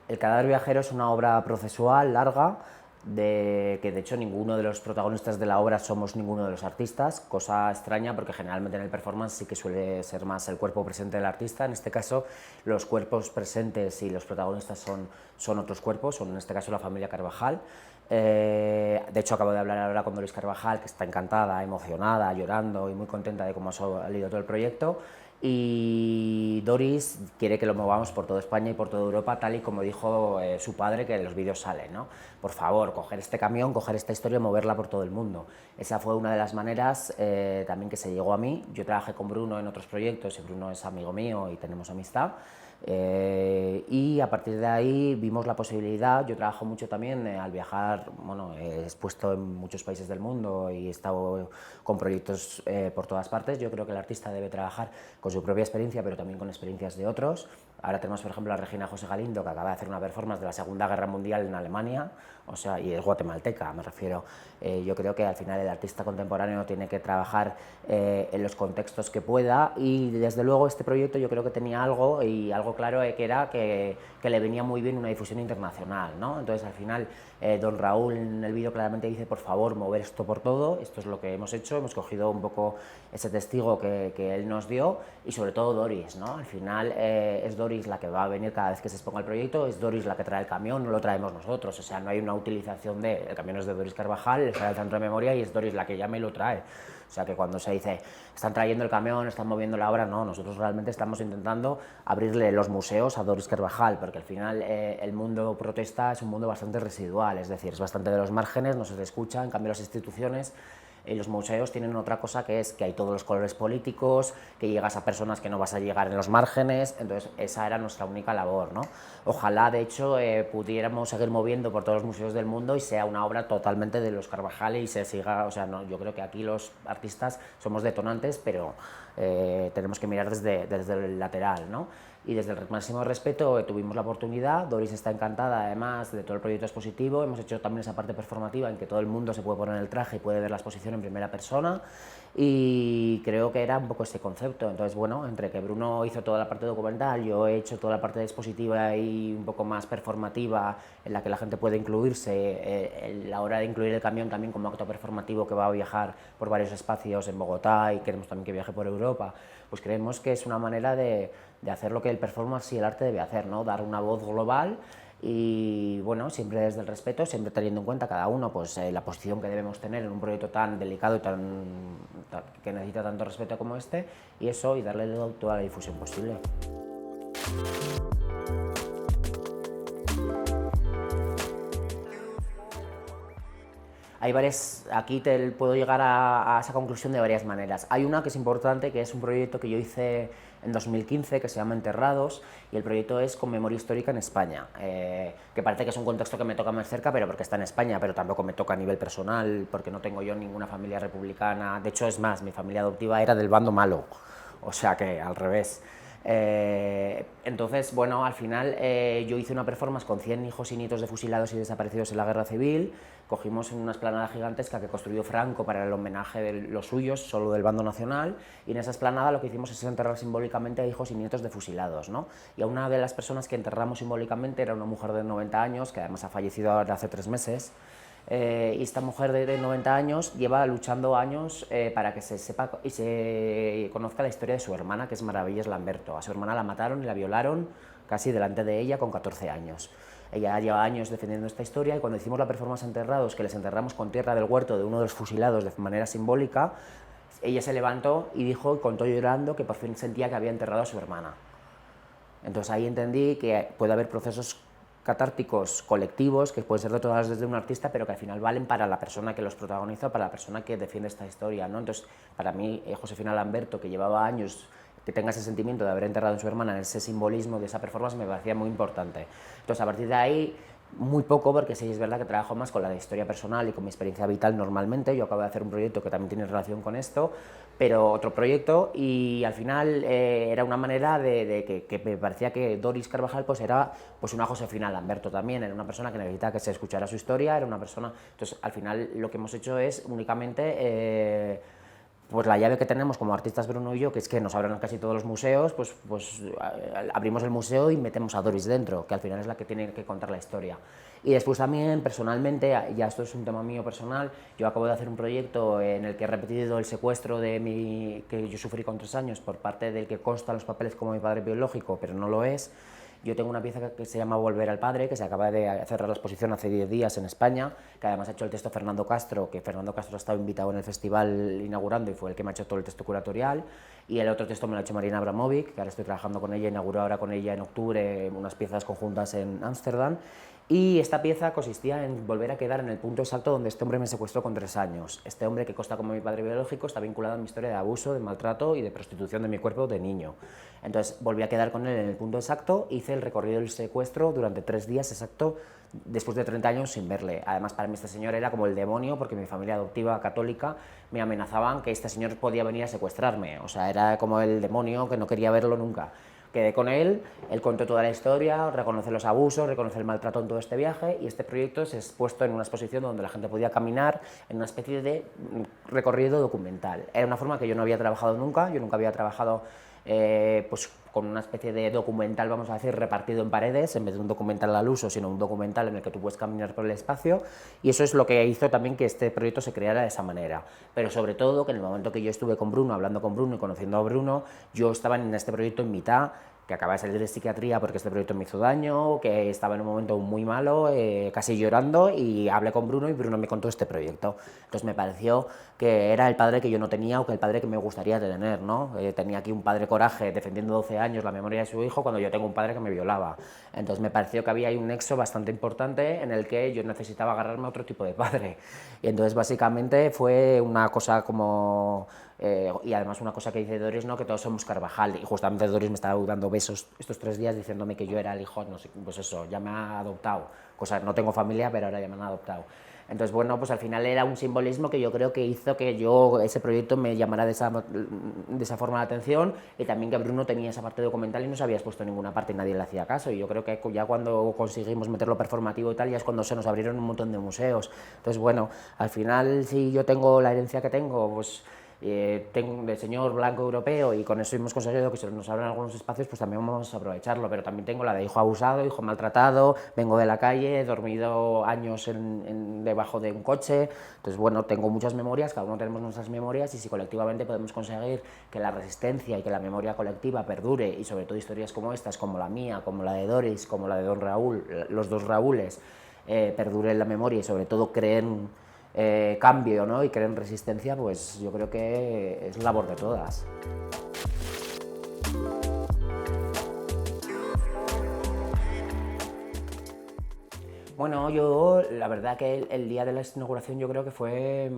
El cadáver viajero es una obra procesual larga, que de hecho ninguno de los protagonistas de la obra somos ninguno de los artistas, cosa extraña porque generalmente en el performance sí que suele ser más el cuerpo presente del artista. En este caso los cuerpos presentes y los protagonistas son otros cuerpos, son en este caso la familia Carvajal. De hecho acabo de hablar ahora con Doris Carvajal, que está encantada, emocionada, llorando y muy contenta de cómo ha salido todo el proyecto. Y Doris quiere que lo movamos por toda España y por toda Europa, tal y como dijo su padre, que en los vídeos sale, ¿no? Por favor, coger este camión, coger esta historia y moverla por todo el mundo. Esa fue una de las maneras también que se llegó a mí. Yo trabajé con Bruno en otros proyectos y Bruno es amigo mío y tenemos amistad. Y a partir de ahí vimos la posibilidad. Yo trabajo mucho también al viajar, bueno, he expuesto en muchos países del mundo y he estado con proyectos por todas partes. Yo creo que el artista debe trabajar con su propia experiencia, pero también con experiencias de otros. Ahora tenemos, por ejemplo, a Regina José Galindo, que acaba de hacer una performance de la Segunda Guerra Mundial en Alemania, o sea, y es guatemalteca, me refiero. Yo creo que al final el artista contemporáneo tiene que trabajar en los contextos que pueda, y desde luego este proyecto yo creo que tenía algo, y algo claro, que era que le venía muy bien una difusión internacional, ¿no? Entonces al final don Raúl en el vídeo claramente dice, por favor, mover esto por todo. Esto es lo que hemos hecho, hemos cogido un poco ese testigo que él nos dio, y sobre todo Doris, ¿no? Al final es Doris la que va a venir cada vez que se exponga el proyecto, es Doris la que trae el camión, no lo traemos nosotros, o sea, no hay una utilización el camión es de Doris Carvajal, está en el centro de memoria y es Doris la que llama y lo trae. O sea, que cuando se dice, están trayendo el camión, están moviendo la obra, no, nosotros realmente estamos intentando abrirle los museos a Doris Carvajal, porque al final el mundo protesta es un mundo bastante residual, es decir, es bastante de los márgenes, no se le escucha. En cambio las instituciones y los museos tienen otra cosa, que es que hay todos los colores políticos, que llegas a personas que no vas a llegar en los márgenes. Entonces esa era nuestra única labor, ¿no? Ojalá, de hecho, pudiéramos seguir moviendo por todos los museos del mundo y sea una obra totalmente de los Carvajal y se siga, o sea, no, yo creo que aquí los artistas somos detonantes, pero tenemos que mirar desde el lateral, ¿no? Y desde el máximo respeto tuvimos la oportunidad. Doris está encantada, además de todo el proyecto expositivo. Hemos hecho también esa parte performativa en que todo el mundo se puede poner el traje y puede ver la exposición en primera persona, y creo que era un poco ese concepto. Entonces, bueno, entre que Bruno hizo toda la parte documental, yo he hecho toda la parte expositiva y un poco más performativa, en la que la gente puede incluirse, la hora de incluir el camión también como acto performativo que va a viajar por varios espacios en Bogotá, y queremos también que viaje por Europa, pues creemos que es una manera de hacer lo que el performance y el arte debe hacer, ¿no? Dar una voz global, y bueno, siempre desde el respeto, siempre teniendo en cuenta cada uno pues la posición que debemos tener en un proyecto tan delicado y que necesita tanto respeto como este, y eso, y darle toda la difusión posible. Hay varias, aquí te puedo llegar a esa conclusión de varias maneras. Hay una que es importante, que es un proyecto que yo hice en 2015, que se llama Enterrados, y el proyecto es con memoria histórica en España, que parece que es un contexto que me toca más cerca, pero porque está en España, pero tampoco me toca a nivel personal, porque no tengo yo ninguna familia republicana. De hecho, es más, mi familia adoptiva era del bando malo, o sea que al revés. Entonces, bueno, al final yo hice una performance con 100 hijos y nietos de fusilados y desaparecidos en la guerra civil. Cogimos una esplanada gigantesca que construyó Franco para el homenaje de los suyos, solo del bando nacional, y en esa esplanada lo que hicimos es enterrar simbólicamente a hijos y nietos de fusilados, ¿no? Y a una de las personas que enterramos simbólicamente era una mujer de 90 años, que además ha fallecido ahora hace 3 meses. Y esta mujer de 90 años lleva luchando años para que se sepa y se conozca la historia de su hermana, que es Maravillas Lamberto. A su hermana la mataron y la violaron casi delante de ella con 14 años. Ella lleva años defendiendo esta historia, y cuando hicimos la performance Enterrados, que les enterramos con tierra del huerto de uno de los fusilados de manera simbólica, ella se levantó y dijo, y contó llorando, que por fin sentía que había enterrado a su hermana. Entonces ahí entendí que puede haber procesos catárticos colectivos que pueden ser detonados desde un artista, pero que al final valen para la persona que los protagoniza, para la persona que defiende esta historia, ¿no? Entonces, para mí, Josefina Lamberto, que llevaba años, que tenga ese sentimiento de haber enterrado a su hermana, en ese simbolismo de esa performance, me parecía muy importante. Entonces, a partir de ahí, muy poco, porque sí es verdad que trabajo más con la historia personal y con mi experiencia vital normalmente. Yo acabo de hacer un proyecto que también tiene relación con esto, pero otro proyecto, y al final era una manera que me parecía que Doris Carvajal pues era pues una Josefina Lamberto también, era una persona que necesitaba que se escuchara su historia, era una persona. Entonces al final lo que hemos hecho es únicamente pues la llave que tenemos como artistas Bruno y yo, que es que nos abren casi todos los museos, pues abrimos el museo y metemos a Doris dentro, que al final es la que tiene que contar la historia. Y después también, personalmente, ya esto es un tema mío personal, yo acabo de hacer un proyecto en el que he repetido el secuestro que yo sufrí con 3 años por parte del que consta en los papeles como mi padre biológico, pero no lo es. Yo tengo una pieza que se llama Volver al Padre, que se acaba de cerrar la exposición hace 10 días en España, que además ha hecho el texto Fernando Castro, que Fernando Castro ha estado invitado en el festival inaugurando y fue el que me ha hecho todo el texto curatorial. Y el otro texto me lo ha hecho Marina Abramovic, que ahora estoy trabajando con ella, inauguró ahora con ella en octubre unas piezas conjuntas en Ámsterdam. Y esta pieza consistía en volver a quedar en el punto exacto donde este hombre me secuestró con 3 años. Este hombre, que consta como mi padre biológico, está vinculado a mi historia de abuso, de maltrato y de prostitución de mi cuerpo de niño. Entonces volví a quedar con él en el punto exacto, hice el recorrido del secuestro durante 3 días exacto, después de 30 años sin verle. Además, para mí este señor era como el demonio, porque mi familia adoptiva católica me amenazaban que este señor podía venir a secuestrarme. O sea, era como el demonio, que no quería verlo nunca. Quedé con él contó toda la historia, reconoce los abusos, reconoce el maltrato en todo este viaje, y este proyecto se ha expuesto en una exposición donde la gente podía caminar en una especie de recorrido documental. Era una forma que yo no había trabajado nunca, yo nunca había trabajado pues con una especie de documental, vamos a decir, repartido en paredes, en vez de un documental al uso, sino un documental en el que tú puedes caminar por el espacio, y eso es lo que hizo también que este proyecto se creara de esa manera. Pero sobre todo, que en el momento que yo estuve con Bruno, hablando con Bruno y conociendo a Bruno, yo estaba en este proyecto en mitad, que acaba de salir de psiquiatría porque este proyecto me hizo daño, que estaba en un momento muy malo, casi llorando, y hablé con Bruno y Bruno me contó este proyecto. Entonces me pareció que era el padre que yo no tenía o que el padre que me gustaría tener, ¿no? Tenía aquí un padre coraje defendiendo 12 años la memoria de su hijo cuando yo tengo un padre que me violaba. Entonces me pareció que había ahí un nexo bastante importante en el que yo necesitaba agarrarme a otro tipo de padre. Y entonces básicamente fue una cosa como... y además una cosa que dice Doris, ¿no? Que todos somos Carvajal, y justamente Doris me estaba dando besos estos 3 días diciéndome que yo era el hijo, no sé, pues eso, ya me ha adoptado, cosa, no tengo familia, pero ahora ya me han adoptado. Entonces, bueno, pues al final era un simbolismo que yo creo que hizo que ese proyecto me llamara de esa forma la atención, y también que Bruno tenía esa parte documental y no se había expuesto en ninguna parte y nadie le hacía caso, y yo creo que ya cuando conseguimos meterlo performativo y tal, ya es cuando se nos abrieron un montón de museos. Entonces, bueno, al final, si yo tengo la herencia que tengo, pues tengo de señor blanco europeo, y con eso hemos conseguido que se nos abran algunos espacios, pues también vamos a aprovecharlo. Pero también tengo la de hijo abusado, hijo maltratado, vengo de la calle, he dormido años debajo de un coche. Entonces, bueno, tengo muchas memorias, cada uno tenemos nuestras memorias, y si colectivamente podemos conseguir que la resistencia y que la memoria colectiva perdure, y sobre todo historias como estas, como la mía, como la de Doris, como la de don Raúl, los dos Raúles, perduren la memoria y sobre todo creen cambio, ¿no? Y creen resistencia, pues yo creo que es labor de todas. Bueno, yo la verdad que el día de la inauguración yo creo que fue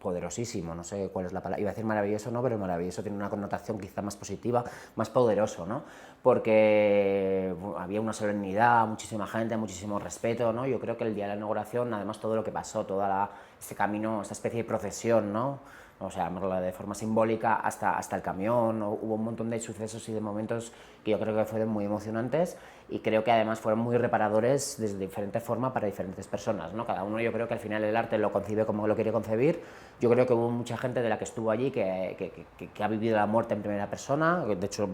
poderosísimo, no sé cuál es la palabra, iba a decir maravilloso, no, pero maravilloso tiene una connotación quizá más positiva, más poderoso, ¿no? Porque había una solemnidad, muchísima gente, muchísimo respeto, ¿no? Yo creo que el día de la inauguración, además todo lo que pasó, ese camino, esta especie de procesión, ¿no? O sea, de forma simbólica hasta el camión, hubo un montón de sucesos y de momentos que yo creo que fueron muy emocionantes, y creo que además fueron muy reparadores desde diferente forma para diferentes personas, ¿no? Cada uno, yo creo que al final el arte lo concibe como lo quiere concebir. Yo creo que hubo mucha gente de la que estuvo allí que ha vivido la muerte en primera persona, de hecho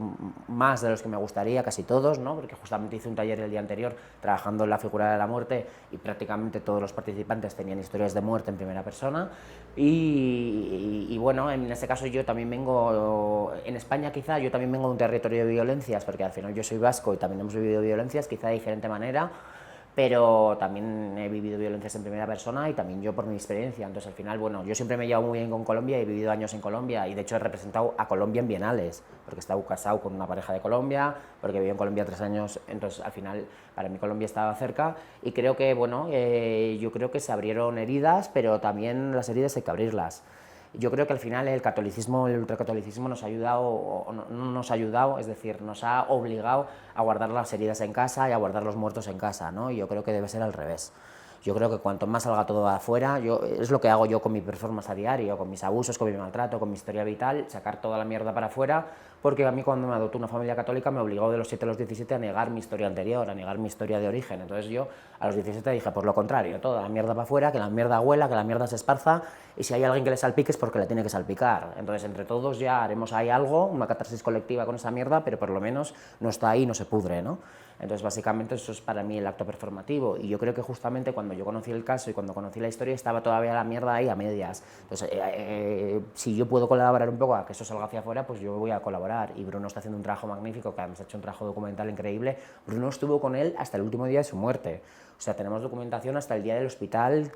más de los que me gustaría, casi todos, ¿no? Porque justamente hice un taller el día anterior trabajando en la figura de la muerte, y prácticamente todos los participantes tenían historias de muerte en primera persona. Y bueno, en este caso yo también vengo, en España quizá, yo también vengo de un territorio de violencias, porque al final yo soy vasco y también hemos vivido violencias, quizá de diferente manera, pero también he vivido violencias en primera persona, y también yo por mi experiencia. Entonces al final, bueno, yo siempre me he llevado muy bien con Colombia, he vivido años en Colombia, y de hecho he representado a Colombia en bienales, porque he estado casado con una pareja de Colombia, porque viví en Colombia 3 años, entonces al final para mí Colombia estaba cerca, y creo que, bueno, yo creo que se abrieron heridas, pero también las heridas hay que abrirlas. Yo creo que al final el catolicismo, el ultracatolicismo nos ha ayudado, o no nos ha ayudado, es decir, nos ha obligado a guardar las heridas en casa y a guardar los muertos en casa, ¿no? Y yo creo que debe ser al revés. Yo creo que cuanto más salga todo afuera, es lo que hago yo con mi performance a diario, con mis abusos, con mi maltrato, con mi historia vital, sacar toda la mierda para afuera, porque a mí cuando me adoptó una familia católica me obligó de los 7 a los 17 a negar mi historia anterior, a negar mi historia de origen. Entonces yo a los 17 dije, por lo contrario, toda la mierda para afuera, que la mierda huela, que la mierda se esparza, y si hay alguien que le salpique es porque le tiene que salpicar. Entonces entre todos ya haremos ahí algo, una catarsis colectiva con esa mierda, pero por lo menos no está ahí, no se pudre, ¿no? Entonces, básicamente, eso es para mí el acto performativo. Y yo creo que justamente cuando yo conocí el caso y cuando conocí la historia, estaba todavía la mierda ahí a medias. Entonces, si yo puedo colaborar un poco a que eso salga hacia afuera, pues yo voy a colaborar. Y Bruno está haciendo un trabajo magnífico, que además ha hecho un trabajo documental increíble. Bruno estuvo con él hasta el último día de su muerte. O sea, tenemos documentación hasta el día del hospital,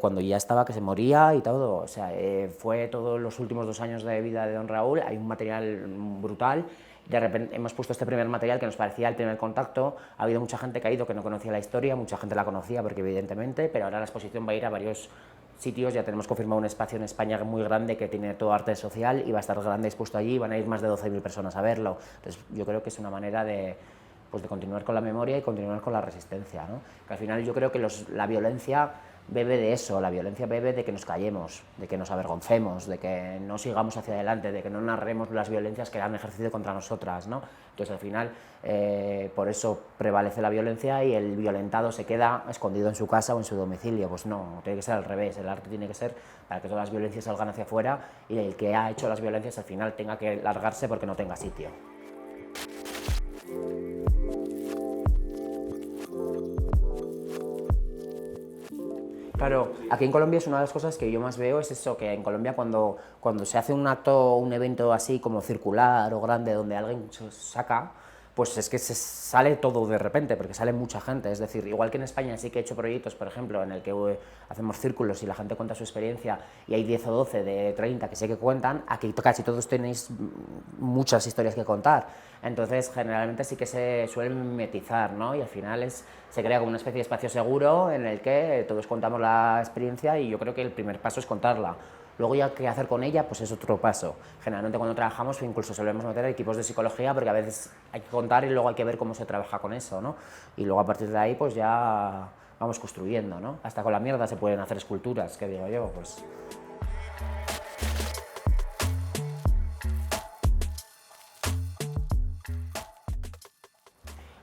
cuando ya estaba que se moría y todo. O sea, fue todos los últimos 2 años de vida de don Raúl. Hay un material brutal. De repente hemos puesto este primer material que nos parecía el primer contacto. Ha habido mucha gente que ha ido que no conocía la historia, mucha gente la conocía porque evidentemente, pero ahora la exposición va a ir a varios sitios. Ya tenemos confirmado un espacio en España muy grande que tiene todo arte social y va a estar grande expuesto allí, van a ir más de 12.000 personas a verlo. Entonces yo creo que es una manera de, pues de continuar con la memoria y continuar con la resistencia, ¿no? Que al final yo creo que la violencia bebe de eso, la violencia bebe de que nos callemos, de que nos avergoncemos, de que no sigamos hacia adelante, de que no narremos las violencias que han ejercido contra nosotras, ¿no? Entonces al final por eso prevalece la violencia y el violentado se queda escondido en su casa o en su domicilio. Pues no, tiene que ser al revés, el arte tiene que ser para que todas las violencias salgan hacia afuera y el que ha hecho las violencias al final tenga que largarse porque no tenga sitio. Claro, aquí en Colombia es una de las cosas que yo más veo, es eso, que en Colombia cuando se hace un acto, un evento así como circular o grande donde alguien se saca, pues es que se sale todo de repente, porque sale mucha gente. Es decir, igual que en España sí que he hecho proyectos, por ejemplo, en el que hacemos círculos y la gente cuenta su experiencia y hay 10 o 12 de 30 que sé que cuentan, aquí casi todos tenéis muchas historias que contar. Entonces, generalmente sí que se suelen mimetizar, ¿no? Y al final se crea como una especie de espacio seguro en el que todos contamos la experiencia y yo creo que el primer paso es contarla. Luego ya qué hacer con ella, pues es otro paso. Generalmente cuando trabajamos incluso solemos meter equipos de psicología porque a veces hay que contar y luego hay que ver cómo se trabaja con eso, ¿no? Y luego a partir de ahí pues ya vamos construyendo, ¿no? Hasta con la mierda se pueden hacer esculturas, que digo yo, pues...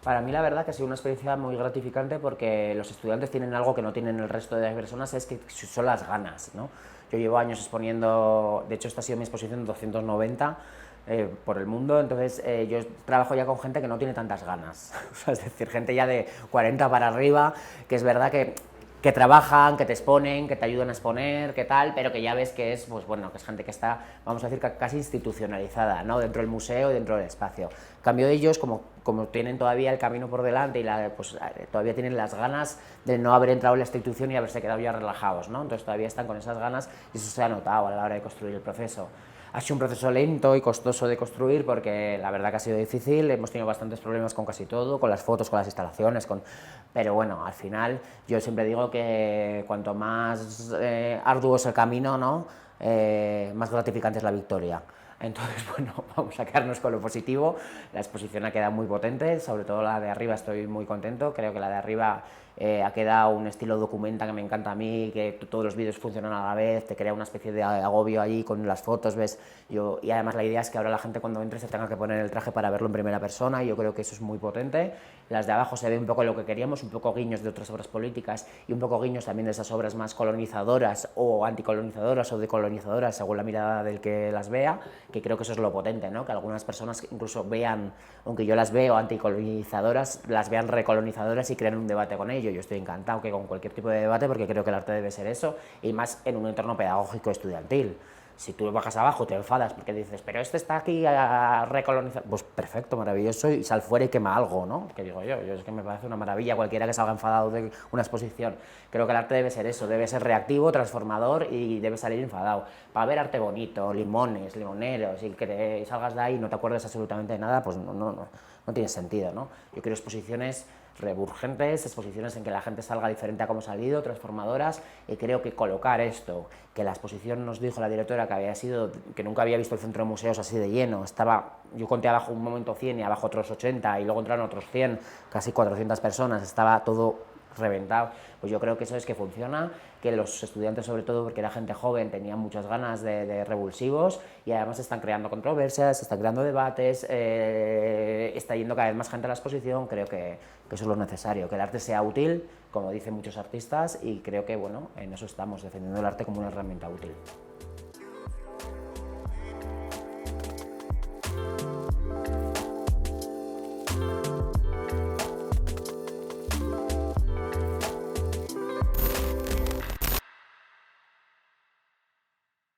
Para mí la verdad que ha sido una experiencia muy gratificante porque los estudiantes tienen algo que no tienen el resto de las personas, es que son las ganas, ¿no? Yo llevo años exponiendo, de hecho esta ha sido mi exposición 290 por el mundo, entonces yo trabajo ya con gente que no tiene tantas ganas, o sea, es decir, gente ya de 40 para arriba, que es verdad que trabajan, que te exponen, que te ayudan a exponer, que tal, pero que ya ves que es, pues bueno, que es gente que está, vamos a decir, casi institucionalizada, ¿no? Dentro del museo y dentro del espacio. En cambio ellos, como tienen todavía el camino por delante y pues, todavía tienen las ganas de no haber entrado en la institución y haberse quedado ya relajados, ¿no? Entonces todavía están con esas ganas y eso se ha notado a la hora de construir el proceso. Ha sido un proceso lento y costoso de construir porque la verdad que ha sido difícil, hemos tenido bastantes problemas con casi todo, con las fotos, con las instalaciones, pero bueno, al final yo siempre digo que cuanto más arduo es el camino, ¿no? Más gratificante es la victoria. Entonces, bueno, vamos a quedarnos con lo positivo. La exposición ha quedado muy potente, sobre todo la de arriba estoy muy contento, creo que la de arriba ha quedado un estilo documenta que me encanta a mí, que todos los vídeos funcionan a la vez, te crea una especie de agobio allí con las fotos, ves, y además la idea es que ahora la gente cuando entre se tenga que poner el traje para verlo en primera persona y yo creo que eso es muy potente. Las de abajo se ve un poco lo que queríamos, un poco guiños de otras obras políticas y un poco guiños también de esas obras más colonizadoras o anticolonizadoras o decolonizadoras según la mirada del que las vea, que creo que eso es lo potente, ¿no? Que algunas personas incluso vean, aunque yo las veo anticolonizadoras, las vean recolonizadoras y creen un debate con ello. Yo estoy encantado que con cualquier tipo de debate porque creo que el arte debe ser eso y más en un entorno pedagógico estudiantil. Si tú bajas abajo te enfadas porque dices, pero este está aquí a recolonizar, pues perfecto, maravilloso, y sal fuera y quema algo, ¿no? Que digo yo es que me parece una maravilla cualquiera que salga enfadado de una exposición. Creo que el arte debe ser eso, debe ser reactivo, transformador y debe salir enfadado. Para ver arte bonito, limones, limoneros, y que te salgas de ahí y no te acuerdes absolutamente de nada, pues no tiene sentido, ¿no? Yo quiero exposiciones reburgentes, exposiciones en que la gente salga diferente a como ha salido, transformadoras, y creo que colocar esto, que la exposición nos dijo la directora que nunca había visto el centro de museos así de lleno, yo conté abajo un momento 100 y abajo otros 80 y luego entraron otros 100, casi 400 personas, estaba todo reventado. Pues yo creo que eso es que funciona, que los estudiantes, sobre todo porque era gente joven, tenían muchas ganas de revulsivos y además están creando controversias, están creando debates, está yendo cada vez más gente a la exposición. Creo que eso es lo necesario, que el arte sea útil, como dicen muchos artistas, y creo que bueno, en eso estamos, defendiendo el arte como una herramienta útil.